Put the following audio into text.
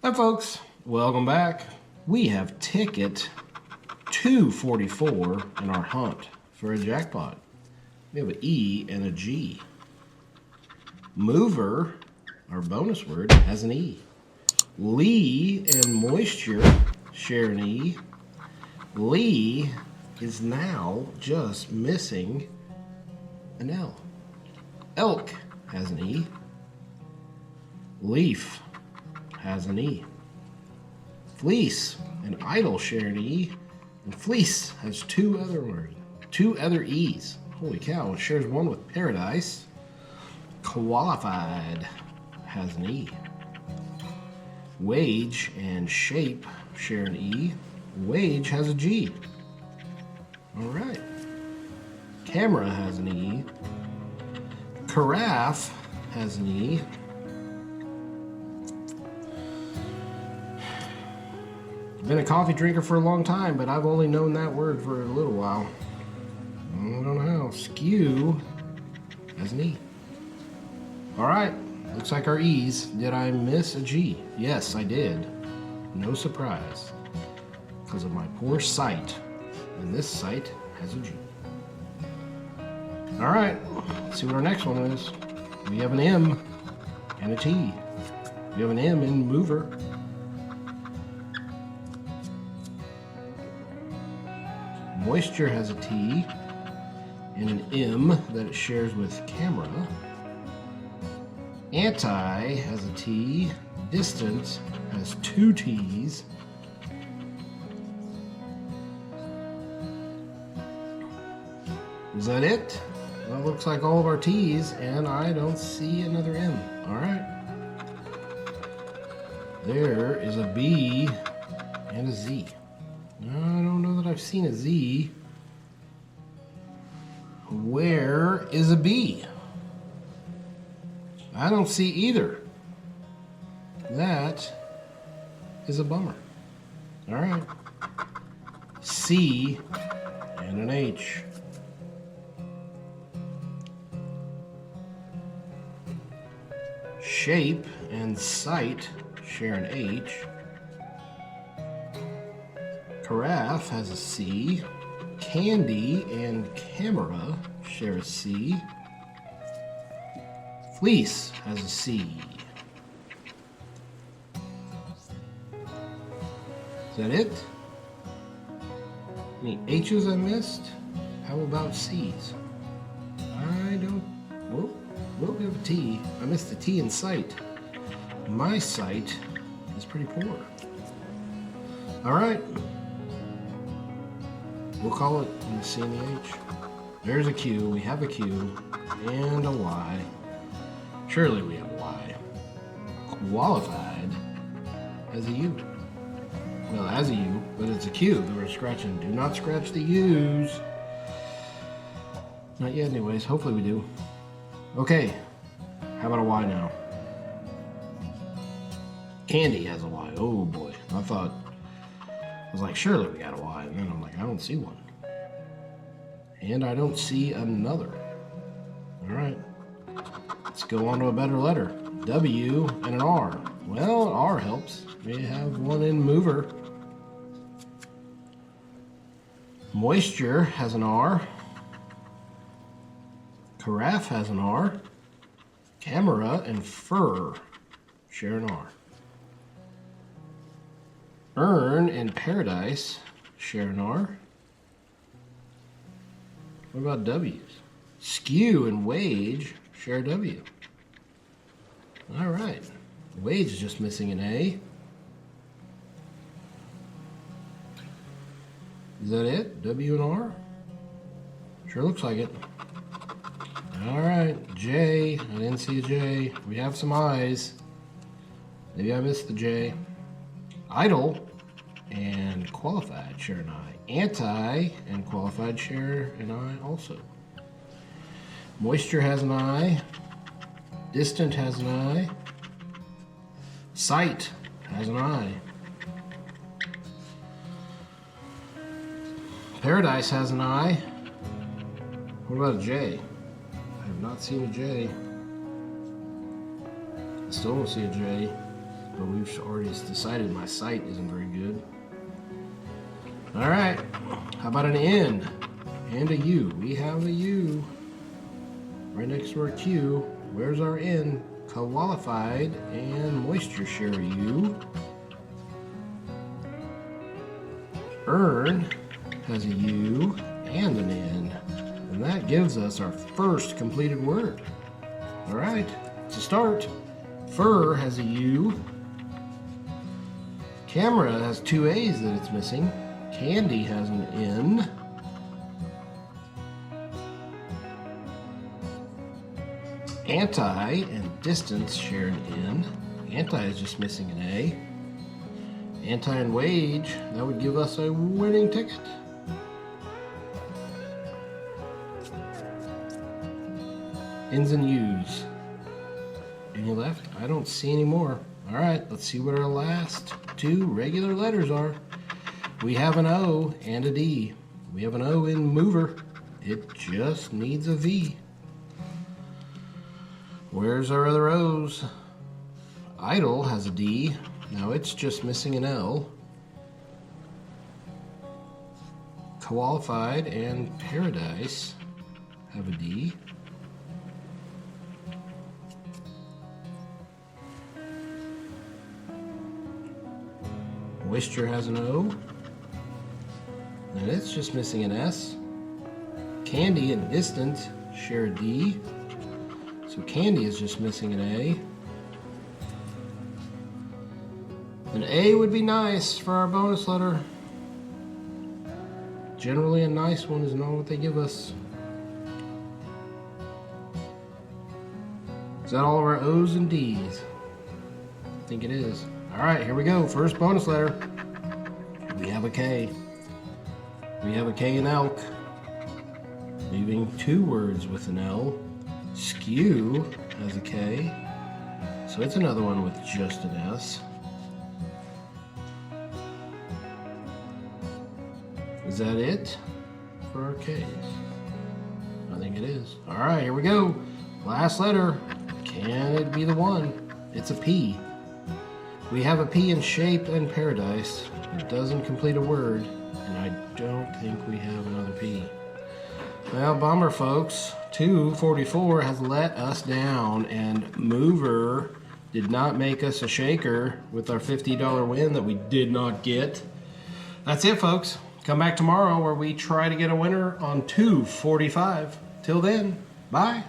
Hi folks, welcome back. We have ticket 244 in our hunt for a jackpot. We have an E and a G. Mover, our bonus word, has an E. Lee and moisture share an E. Lee is now just missing an L. Elk has an E. Leaf has an E. Fleece and idle share an E, and fleece has two other E's. Holy cow, it shares one with paradise. Qualified has an E. Wage and shape share an E. Wage has a G. All right. Camera has an E. Carafe has an E. Been a coffee drinker for a long time, but I've only known that word for a little while. I don't know how. Skew has an E. All right, looks like our E's. Did I miss a G? Yes, I did. No surprise, because of my poor sight. And this sight has a G. All right, let's see what our next one is. We have an M and a T. We have an M in mover. Moisture has a T and an M that it shares with camera. Anti has a T. Distant has two T's. Is that it? Well, it looks like all of our T's, and I don't see another M. All right. There is a B and a Z. I don't know that I've seen a Z. Where is a B? I don't see either. That is a bummer. All right. C and an H. Shape and sight share an H. Carafe has a C. Candy and camera share a C. Fleece has a C. Is that it? Any H's I missed? How about C's? I don't. Well, we have a T. I missed the T in sight. My sight is pretty poor. All right. We'll call it in the C and the H. There's a Q. We have a Q and a Y. Surely we have a Y. Qualified as a U. Well, as a U, but it's a Q that we're scratching. Do not scratch the U's. Not yet, anyways. Hopefully we do. Okay. How about a Y now? Candy has a Y. Oh boy. I was like, surely we got a Y. And then I'm like, I don't see one. And I don't see another. All right. Let's go on to a better letter. W and an R. Well, an R helps. We have one in mover. Moisture has an R. Carafe has an R. Camera and fur share an R. Earn and paradise share an R. What about W's? Skew and wage share W. All right. Wage is just missing an A. Is that it? W and R? Sure looks like it. All right. J. I didn't see a J. We have some I's. Maybe I missed the J. Idle and qualified share an I. Anti and qualified share an I also. Moisture has an I. Distant has an I. Sight has an I. Paradise has an I. What about a J? I have not seen a J. I still don't see a J. but we've already decided my sight isn't very good. All right, how about an N and a U? We have a U right next to our Q. Where's our N? Qualified and moisture share U. Earn has a U and an N, and that gives us our first completed word. All right, to start, fur has a U. Camera has two A's that it's missing. Candy has an N. Anti and distance share an N. Anti is just missing an A. Anti and wage, that would give us a winning ticket. N's and U's. Any left? I don't see any more. All right, let's see what our last two regular letters are. We have an O and a D. We have an O in mover. It just needs a V. Where's our other O's? Idle has a D. Now it's just missing an L. Qualified and paradise have a D. Moisture has an O. And it's just missing an S. Candy and distance share a D. So candy is just missing an A. An A would be nice for our bonus letter. Generally a nice one is not what they give us. Is that all of our O's and D's? I think it is. All right, here we go. First bonus letter. We have a K. We have a K in elk. Leaving two words with an L. Skew has a K. So it's another one with just an S. Is that it for our K's? I think it is. All right, here we go. Last letter. Can it be the one? It's a P. We have a P in shape and paradise. It doesn't complete a word, and I don't think we have another P. Well, bummer, folks. 244 has let us down, and Mover did not make us a shaker with our $50 win that we did not get. That's it, folks. Come back tomorrow where we try to get a winner on 245. Till then, bye.